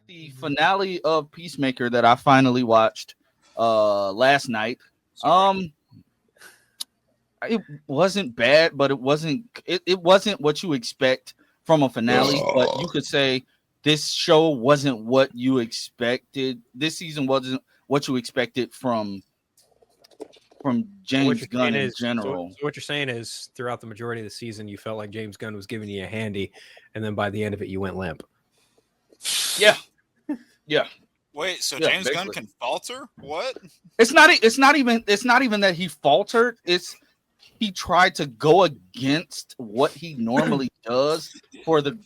the finale of Peacemaker that I finally watched last night. It wasn't bad, but it wasn't what you expect from a finale. But you could say this show wasn't what you expected. This season wasn't what you expected from James Gunn in general. So what you're saying is throughout the majority of the season, you felt like James Gunn was giving you a handy, and then by the end of it, you went limp. Yeah. Wait, so James basically. Gunn can falter? What? It's not even that he faltered. It's he tried to go against what he normally does for the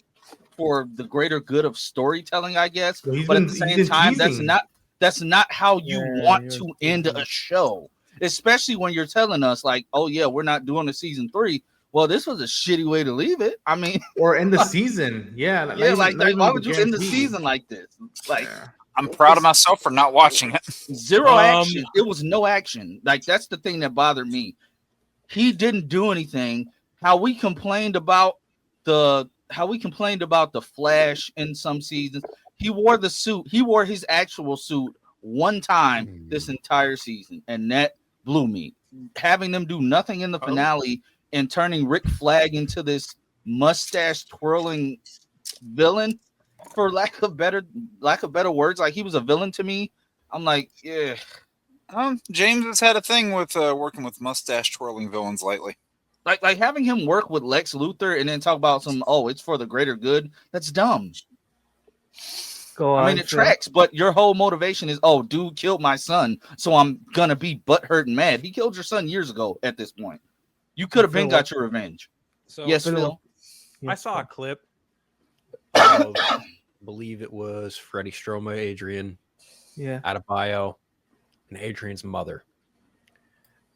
greater good of storytelling, I guess. But at the same time, that's not how you want to end a show, especially when you're telling us like, oh yeah, we're not doing a season 3. Well, this was a shitty way to leave it. I mean, or end the season. Yeah, like why would you end the season like this? Like, I'm proud of myself for not watching it. Zero action. It was no action. Like, that's the thing that bothered me. He didn't do anything. How we complained about the Flash in some seasons. He wore the suit. He wore his actual suit one time this entire season, and that blew me. Having them do nothing in the finale and turning Rick Flag into this mustache twirling villain, for lack of better words, like he was a villain to me. I'm like, yeah. James has had a thing with working with mustache twirling villains lately. Like having him work with Lex Luthor and then talk about it's for the greater good. That's dumb. Go on. I mean, it tracks, but your whole motivation is, dude killed my son, so I'm gonna be butthurt and mad. He killed your son years ago. At this point, you could have got your revenge. So yes, Phil. I saw a clip. I believe it was Freddie Stroma, Adrian, Adebayo, and Adrian's mother.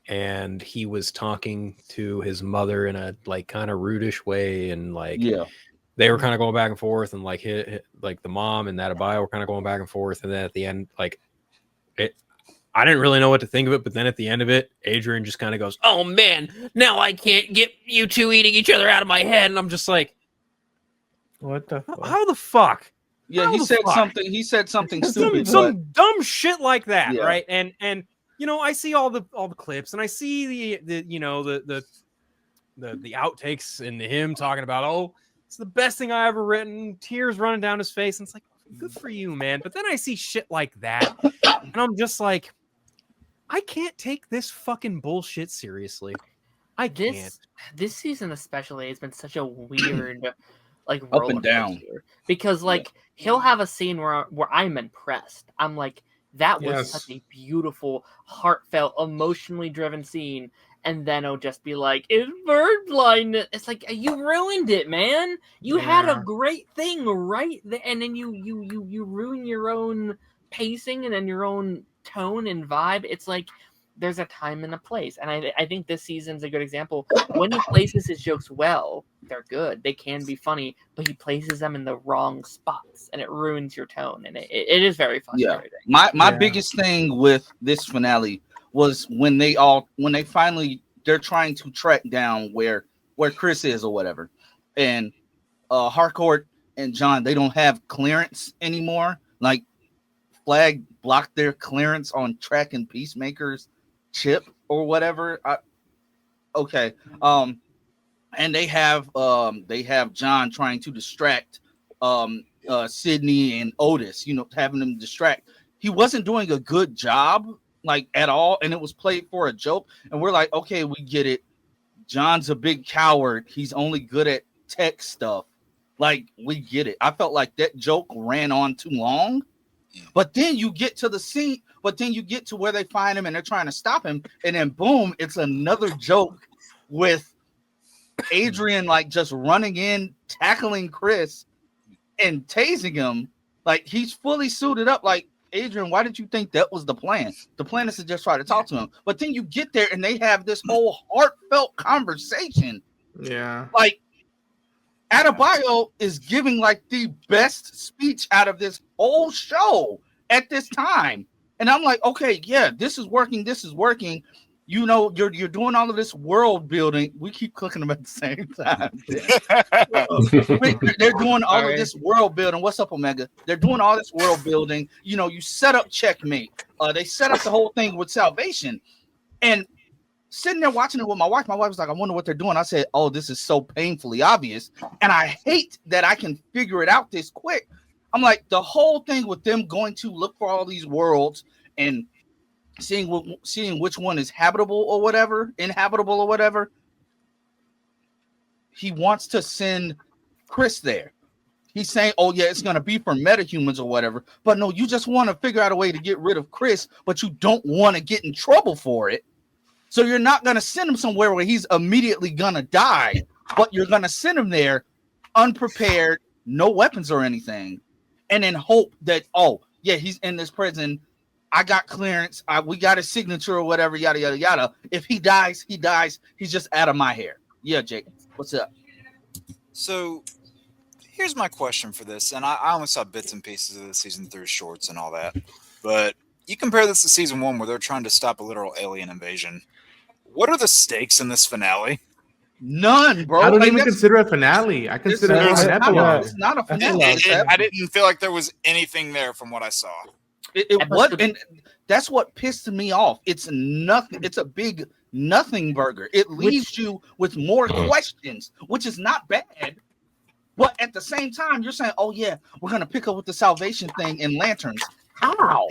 And he was talking to his mother in a like kind of rudish way, and they were kind of going back and forth, and like the mom and Adebayo were kind of going back and forth, and then at the end, I didn't really know what to think of it, but then at the end of it, Adrian just kind of goes, "Oh man, now I can't get you two eating each other out of my head," and I'm just like, "What the? How the fuck?" Yeah, he said something. He said something stupid, some dumb shit like that, right? And I see all the clips, and I see the outtakes and him talking about, it's the best thing I ever written, tears running down his face, and it's like, good for you, man. But then I see shit like that, and I'm just like, I can't take this fucking bullshit seriously. I can't. This season especially has been such a weird like up and down, because he'll have a scene where I'm impressed. I'm like, that was such a beautiful, heartfelt, emotionally driven scene, and then it'll just be like, it's bird blindness. It's like, you ruined it, man. You had a great thing right there, and then you ruin your own pacing and then your own tone and vibe. It's like, there's a time and a place, and I think this season's a good example. When he places his jokes well, they're good. They can be funny, but he places them in the wrong spots, and it ruins your tone, and it is very frustrating. Yeah. My biggest thing with this finale was when they're trying to track down where Chris is or whatever, and Harcourt and John, they don't have clearance anymore. Like, Flag blocked their clearance on tracking Peacemaker's chip or whatever. And they have John trying to distract Sydney and Otis, having them distract. He wasn't doing a good job, like, at all, and it was played for a joke. And we're like, okay, we get it. John's a big coward. He's only good at tech stuff. Like, we get it. I felt like that joke ran on too long. But then you get to the scene, you get to where they find him and they're trying to stop him, and then boom, it's another joke with Adrian like just running in, tackling Chris and tasing him. Like, he's fully suited up. Like, Adrian, why did you think that was the plan? The plan is to just try to talk to him. But then you get there and they have this whole heartfelt conversation. Yeah. Like, Adebayo is giving like the best speech out of this whole show at this time. And I'm like, okay, yeah, this is working. you know, you're doing all of this world building. We keep clicking them at the same time. They're doing all of this world building. What's up, Omega? They're doing all this world building. You know, you set up checkmate. They set up the whole thing with salvation, and sitting there watching it with my wife was like, I wonder what they're doing. I said, oh, this is so painfully obvious, and I hate that I can figure it out this quick. I'm like, the whole thing with them going to look for all these worlds and seeing which one is inhabitable or whatever. He wants to send Chris there. He's saying, oh yeah, it's going to be for metahumans or whatever. But no, you just want to figure out a way to get rid of Chris, but you don't want to get in trouble for it. So you're not going to send him somewhere where he's immediately going to die, but you're going to send him there unprepared, no weapons or anything, and then hope that, oh yeah, he's in this prison. I got clearance. We got his signature or whatever, yada, yada, yada. If he dies, he dies. He's just out of my hair. Yeah, Jake, what's up? So here's my question for this. And I only saw bits and pieces of the season through shorts and all that. But you compare this to season 1 where they're trying to stop a literal alien invasion. What are the stakes in this finale? None, bro. I don't even consider it a finale. I consider it an epilogue. It's not a finale. I didn't feel like there was anything there from what I saw. It was, and that's what pissed me off. It's nothing. It's a big nothing burger. It leaves you with more questions, which is not bad. But at the same time, you're saying, "Oh yeah, we're gonna pick up with the salvation thing and lanterns." How?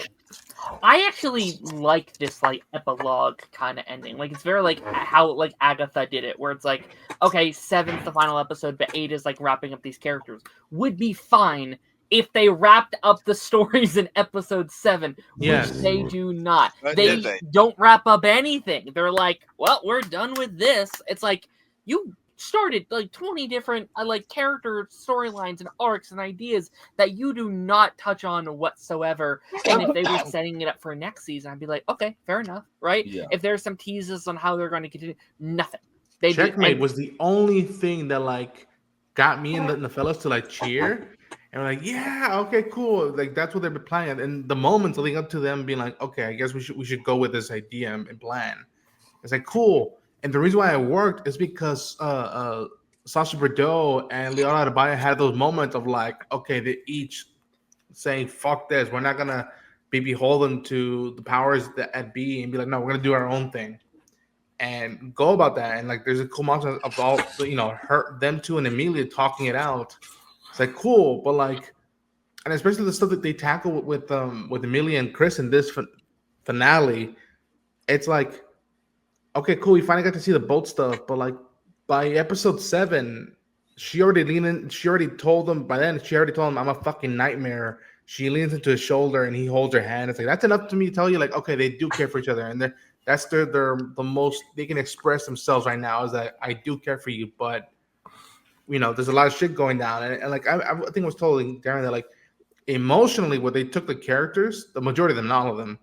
I actually like this like epilogue kind of ending. Like it's very like how like Agatha did it, where it's like, okay, 7's the final episode, but 8 is like wrapping up these characters. Would be fine if they wrapped up the stories in episode 7, which they do not. They don't wrap up anything. They're like, well, we're done with this. It's like you started like 20 different like character storylines and arcs and ideas that you do not touch on whatsoever. And if they were setting it up for next season, I'd be like, okay, fair enough, right? Yeah. If there's some teases on how they're going to continue, nothing. Checkmate was the only thing that like got me and the fellas to like cheer. And we're like, yeah, okay, cool. Like that's what they've been planning. And the moments leading up to them being like, okay, I guess we should go with this idea and plan. It's like cool. And the reason why it worked is because Sacha Bordeaux and Leonardo Adebayo had those moments of like, okay, they each saying, fuck this. We're not gonna be beholden to the powers that be and be like, no, we're gonna do our own thing and go about that. And like there's a cool moment of all them two and Emilia talking it out. It's like cool, but like, and especially the stuff that they tackle with Emilia and Chris in this finale, it's like, okay, cool. We finally got to see the boat stuff, but like by episode 7, she already told him. By then, she already told him, "I'm a fucking nightmare." She leans into his shoulder and he holds her hand. It's like that's enough to me to tell you, like, okay, they do care for each other, and that's the most they can express themselves right now is that I do care for you, but. There's a lot of shit going down, and like I think it was totally Darren that like emotionally, where they took the characters, the majority of them, not all of them,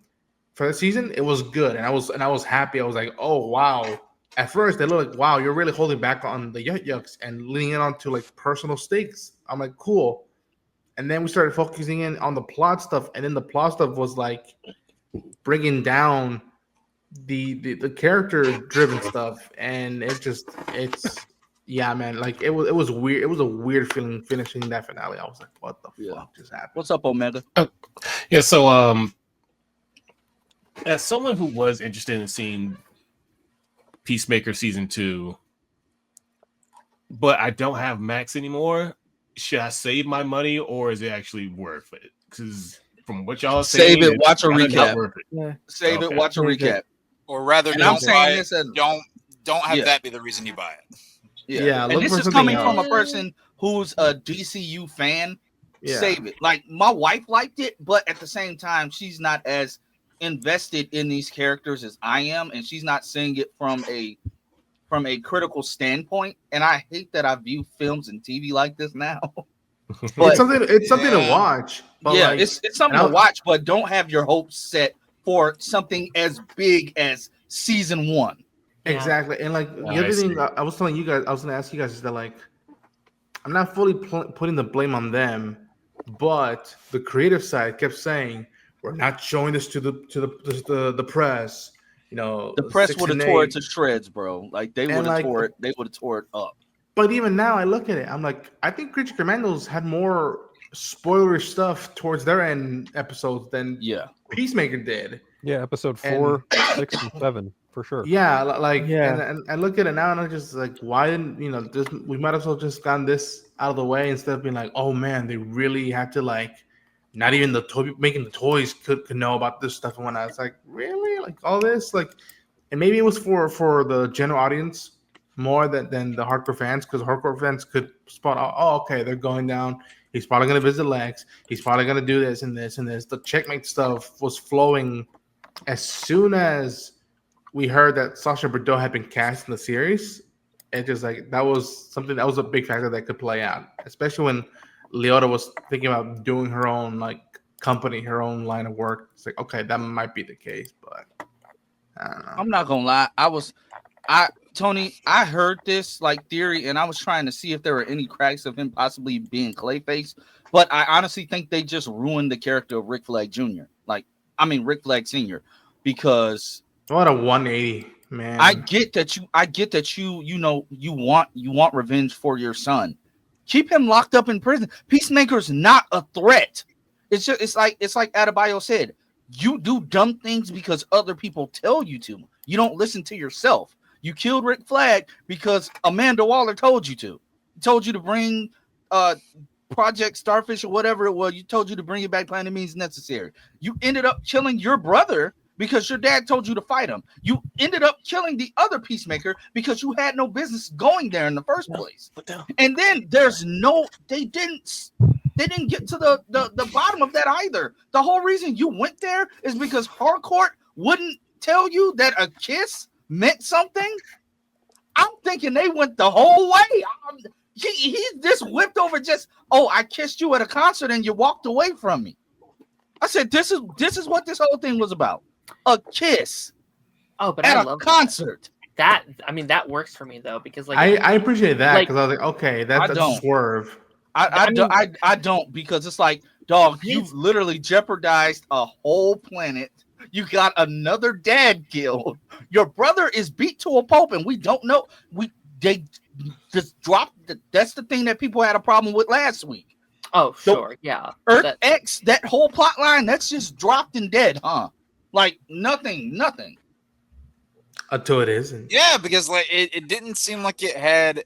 for the season, it was good, and I was happy. I was like, oh wow. At first, they look like wow, you're really holding back on the yucks and leaning in onto like personal stakes. I'm like cool, and then we started focusing in on the plot stuff, and then the plot stuff was like bringing down the character driven stuff, and it's. Yeah, man. Like it was weird. It was a weird feeling finishing that finale. I was like, "What the fuck just happened?" What's up, Omega? Yeah. So, as someone who was interested in seeing Peacemaker season 2, but I don't have Max anymore, should I save my money or is it actually worth it? Because from what y'all saying, save it. Watch a recap. Save it. Watch a recap. Or rather, don't buy it. Don't have that be the reason you buy it. Yeah, and this is coming from a person who's a DCU fan. Yeah. Save it. Like my wife liked it, but at the same time, she's not as invested in these characters as I am, and she's not seeing it from a critical standpoint. And I hate that I view films and TV like this now. But, it's something to watch. But yeah, like, it's something to watch, but don't have your hopes set for something as big as season 1. Yeah. Exactly, and like the other thing I was telling you guys, I was going to ask you guys is that like I'm not fully putting the blame on them, but the creative side kept saying we're not showing this to the press, the press would have tore it to 6 and 8. shreds, bro. Like they would have tore it. They would have tore it up. But even now, I look at it. I'm like, I think Creature Commandos had more spoiler stuff towards their end episodes than Peacemaker did. Yeah, episode 4, 6, and 7 for sure. Yeah, like and I look at it now and I'm just like, why didn't we might as well just gotten this out of the way instead of being like, oh man, they really had to like, not even the making the toys could know about this stuff and whatnot. It's like, really, like all this, like, and maybe it was for the general audience more than the hardcore fans, because hardcore fans could spot out, oh, okay, they're going down. He's probably gonna visit Lex. He's probably gonna do this and this and this. The checkmate stuff was flowing as soon as we heard that Sacha Bordeaux had been cast in the series. It just like that was a big factor that could play out, especially when Leota was thinking about doing her own like company, her own line of work. It's like, okay, that might be the case, but I don't know. I'm not gonna lie. Tony, I heard this like theory, and I was trying to see if there were any cracks of him possibly being Clayface. But I honestly think they just ruined the character of Rick Flag Jr. Rick Flag Sr. Because what a 180, man. I get that you want revenge for your son. Keep him locked up in prison. Peacemaker's not a threat. It's like Adebayo said. You do dumb things because other people tell you to. You don't listen to yourself. You killed Rick Flag because Amanda Waller told you to. Told you to bring Project Starfish or whatever it was. You told you to bring it back by any means necessary. You ended up killing your brother because your dad told you to fight him. You ended up killing the other Peacemaker because you had no business going there in the first place. And then they didn't get to the bottom of that either. The whole reason you went there is because Harcourt wouldn't tell you that a kiss meant something. I'm thinking they went the whole way. He just whipped over I kissed you at a concert and you walked away from me. I said, this is what this whole thing was about. A kiss. Oh, but at I a love concert. That that works for me though, because like I appreciate that because I was like, okay, that's a swerve. I don't, because it's like, dog, you literally jeopardized a whole planet. You got another dad killed. Your brother is beat to a pulp, and we don't know. They just dropped. That's the thing that people had a problem with last week. Oh, sure, yeah. Earth X, that whole plot line, that's just dropped and dead, huh? Like nothing. Until it isn't. Yeah, because like it didn't seem like it had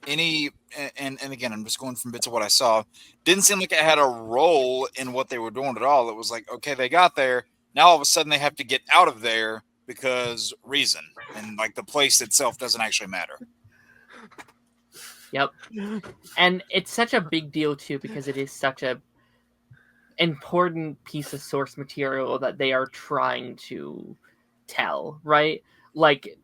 any. And again, I'm just going from bits of what I saw. Didn't seem like it had a role in what they were doing at all. It was like, okay, they got there. Now all of a sudden they have to get out of there because reason, and like the place itself doesn't actually matter. Yep. And it's such a big deal too, because it is such a important piece of source material that they are trying to tell, right? Like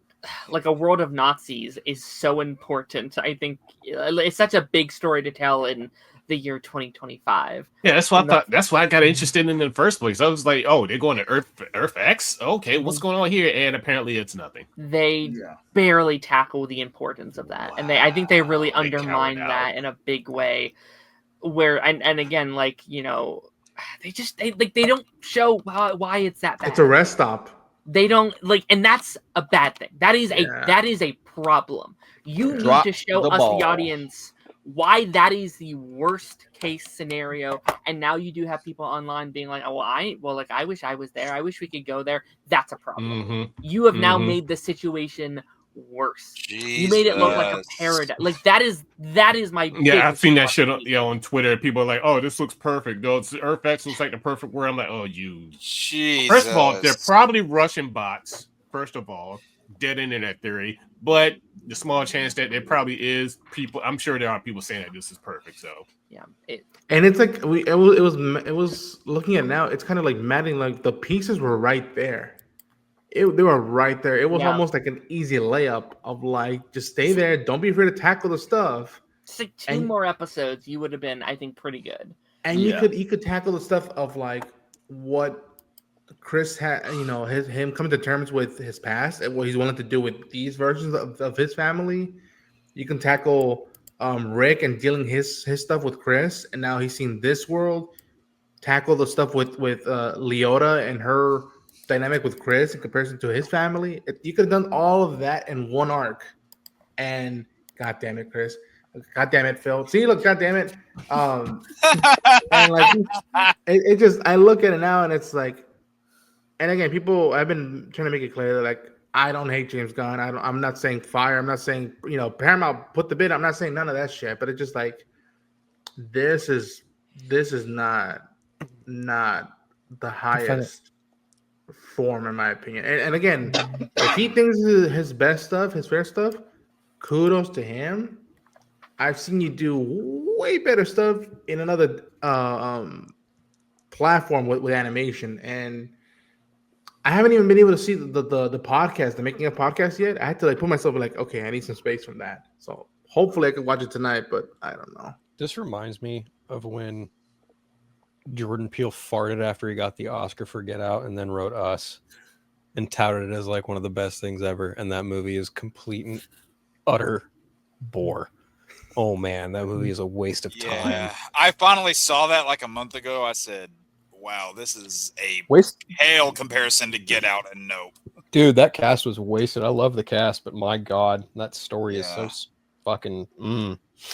a world of Nazis is so important. I think it's such a big story to tell in the year 2025. Yeah, that's what I thought. That's why I got interested in the first place. I was like, oh, they're going to Earth X? Okay, what's going on here? And apparently it's nothing. They barely tackle the importance of that. Wow. And I think they really undermine that in a big way. Where and again, like, they don't show why it's that bad. It's a rest stop. They don't and that's a bad thing. That is a problem. You need to show us, the audience, why that is the worst case scenario. And now you do have people online being like, I wish I was there. I wish we could go there. That's a problem. Mm-hmm. You have now made the situation worse. Jesus. You made it look like a paradise. Like that is my I've seen that shit on Twitter. People are like, oh, this looks perfect. Earth X looks like the perfect world. I'm like, oh, you. Jesus. First of all, they're probably Russian bots. First of all, dead internet theory. But the small chance that there probably is people, I'm sure there are people saying that this is perfect. So yeah, and it's like it was looking at now. It's kind of like maddening. Like the pieces were right there. They were right there. It was almost like an easy layup of like, just stay there. Don't be afraid to tackle the stuff. Just like two more episodes, you would have been, I think, pretty good. And you could tackle the stuff of like what Chris had, him coming to terms with his past and what he's willing to do with these versions of his family. You can tackle Rick and dealing his stuff with Chris, and now he's seen this world. Tackle the stuff with Leota and her dynamic with Chris in comparison to his family. You could have done all of that in one arc, and God damn it, Chris. God damn it, Phil. See, look, God damn it. And like it just, I look at it now and it's like, and again, people, I've been trying to make it clear that like I don't hate James Gunn. I'm not saying fire. I'm not saying, Paramount put the bid. I'm not saying none of that shit. But it's just like this is not the highest form in my opinion. And again, if he thinks his best stuff, his fair stuff, kudos to him. I've seen you do way better stuff in another platform with animation, and I haven't even been able to see the podcast, the making of podcast yet. I had to like put myself like, okay, I need some space from that. So hopefully I can watch it tonight, but I don't know. This reminds me of when Jordan Peele farted after he got the Oscar for Get Out and then wrote Us and touted it as like one of the best things ever. And that movie is complete and utter bore. Oh man, that movie is a waste of time. Yeah, I finally saw that like a month ago. I said, wow, this is a pale comparison to Get Out and Nope. Dude, that cast was wasted. I love the cast, but my God, that story is so fucking...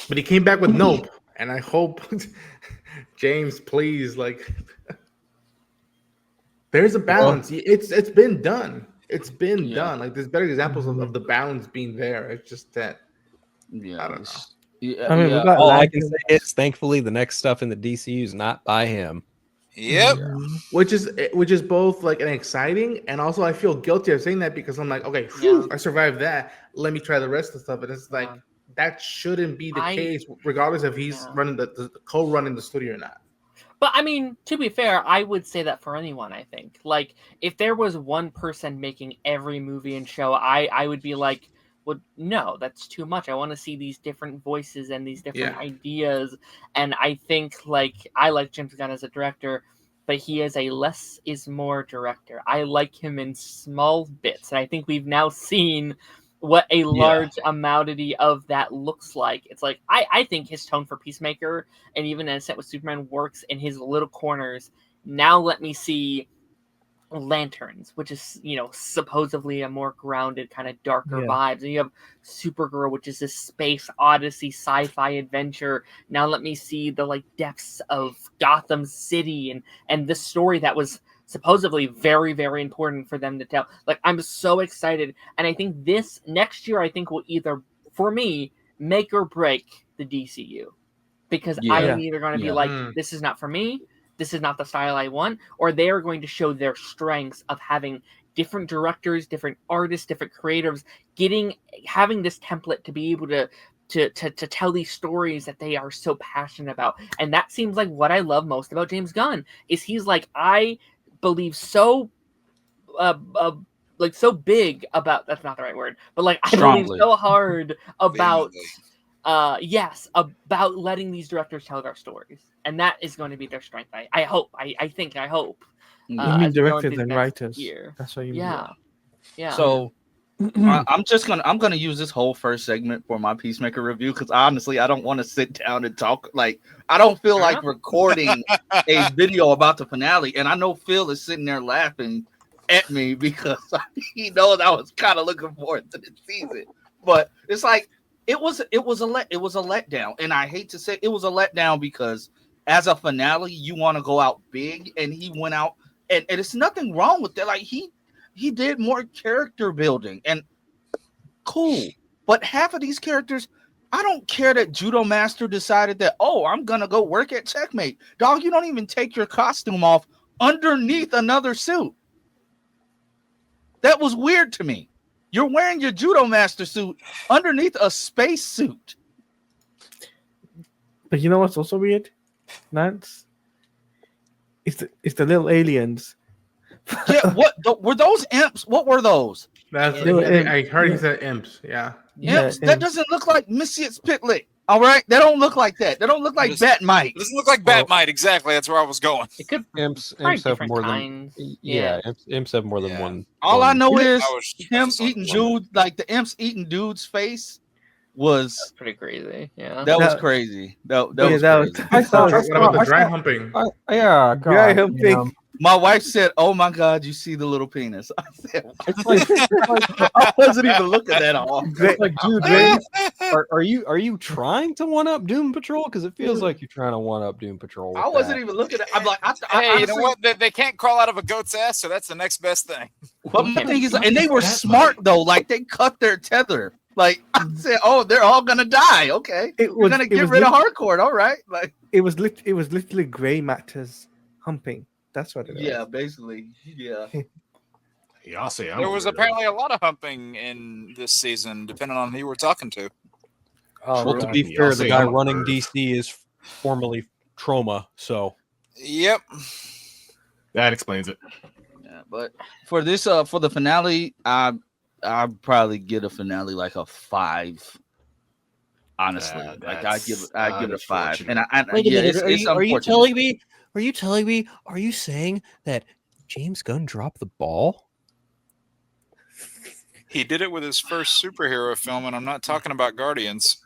But he came back with Nope, and I hope, James, please, like... There's a balance. It's been done. It's been done. Like, there's better examples of the balance being there. It's just that... Yeah, I don't know. Yeah, I mean, all I can say is, thankfully, the next stuff in the DCU is not by him. Yep. Which is both like an exciting, and also I feel guilty of saying that because I'm like, okay, I survived that. Let me try the rest of the stuff. And it's like that shouldn't be the case, regardless if he's running the co-running the studio or not. But I mean, to be fair, I would say that for anyone. I think like if there was one person making every movie and show, I would be like, well, no, that's too much. I want to see these different voices and these different ideas. And I think, like, I like James Gunn as a director, but he is a less is more director. I like him in small bits. And I think we've now seen what a large amount of that looks like. It's like, I think his tone for Peacemaker and even in a set with Superman works in his little corners. Now let me see Lanterns, which is, supposedly a more grounded kind of darker vibes, and you have Supergirl, which is this space odyssey sci-fi adventure. Now let me see the like depths of Gotham City and this story that was supposedly very, very important for them to tell. Like, I'm so excited, and I think this next year will either, for me, make or break the DCU, because I am either going to be like, this is not for me, this is not the style I want, or they are going to show their strengths of having different directors, different artists, different creatives, having this template to be able to tell these stories that they are so passionate about. And that seems like what I love most about James Gunn is he's like, I believe so so big about, that's not the right word, but like I believe so hard about about letting these directors tell their stories, and that is going to be their strength. I hope. I think. I hope. You mean directors and writers? That's what you mean. Yeah. So I'm gonna use this whole first segment for my Peacemaker review because honestly, I don't want to sit down and talk. Like, I don't feel like recording a video about the finale, and I know Phil is sitting there laughing at me because he knows I was kind of looking forward to the season, but it's like. It was a letdown, and I hate to say it was a letdown because as a finale, you want to go out big, and he went out, and it's nothing wrong with that. Like he did more character building, and cool, but half of these characters, I don't care that Judo Master decided that, I'm gonna go work at Checkmate. Dog, you don't even take your costume off underneath another suit. That was weird to me. You're wearing your Judo Master suit underneath a space suit. But you know what's also weird, Lance? It's the little aliens. Yeah, were those imps? What were those? I heard he said imps. Yeah. Imps? That doesn't look like Mrs. Pitlick. All right, they don't look like that. They don't look like Batmite. It doesn't look like Batmite. Exactly, that's where I was going. It could imps have more than imps have more than one. All I know is him eating dude, like the imps eating dude's face was pretty crazy. Yeah, that was crazy. That was crazy. I saw the dry humping. Dry humping. My wife said, "Oh my God, you see the little penis?" I said, It's like "I wasn't even looking at all." it's like, dude, man, are you trying to one up Doom Patrol? Because it feels like you're trying to one up Doom Patrol. With I wasn't that. even looking at. I'm like, Hey, you know honestly, what? They can't crawl out of a goat's ass, so that's the next best thing. But my thing is, and they were smart though. Like they cut their tether. Like I said, "Oh, they're all gonna die." Okay, we're gonna get rid of hardcore. All right, like it was literally gray matters humping. That's what it was. Yeah, basically. Yeah. Y'all say There was apparently a lot of humping in this season, depending on who you were talking to. Well, to be fair, the guy running DC is formerly Trauma, so Yep. That explains it. Yeah, but for this, for the finale, I'd probably get a finale like a 5. Honestly, like I give it a 5. And wait a minute, are you telling me? Are you saying that James Gunn dropped the ball? He did it with his first superhero film, and I'm not talking about Guardians.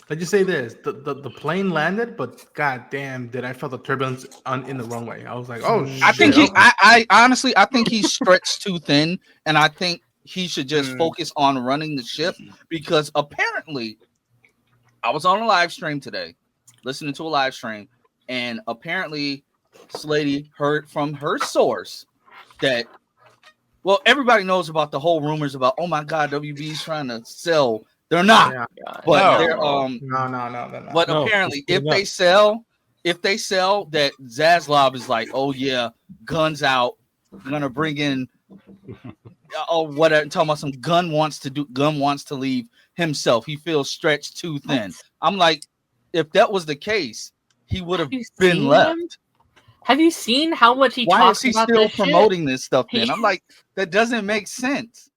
Let's just say this: the plane landed, but goddamn, did I feel the turbulence in the runway? I was like, oh shit. I think I honestly, I think he's stretched too thin, and I think he should just focus on running the ship because apparently, I was on a live stream today, listening to a live stream, and apparently, Slady heard from her source that. Well, everybody knows about the whole rumors about, oh my God, WB's trying to sell. They're not, but they're no. But apparently, if they sell, that Zaslav is like, oh yeah, guns out, I'm gonna bring in, whatever. Talking about some Gun wants to leave himself. He feels stretched too thin. I'm like, if that was the case, he would have been left. Have you seen how much he Why talks is he about still this promoting shit? this stuff then? I'm like, that doesn't make sense.